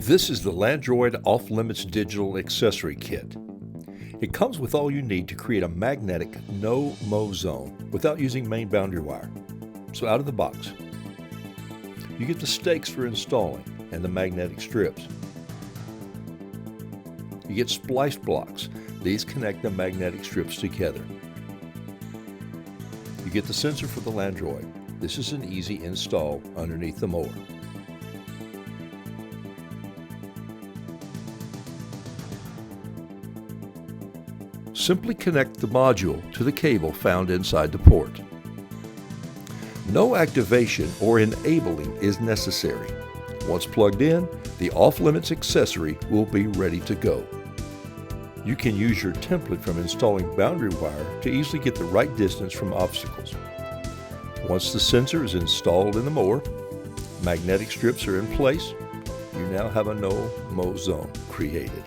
This is the Landroid Off-Limits Digital Accessory Kit. It comes with all you need to create a magnetic no-mow zone without using main boundary wire. So out of the box, you get the stakes for installing and the magnetic strips. You get splice blocks. These connect the magnetic strips together. You get the sensor for the Landroid. This is an easy install underneath the mower. Simply connect the module to the cable found inside the port. No activation or enabling is necessary. Once plugged in, the off-limits accessory will be ready to go. You can use your template from installing boundary wire to easily get the right distance from obstacles. Once the sensor is installed in the mower, magnetic strips are in place, you now have a no-mow zone created.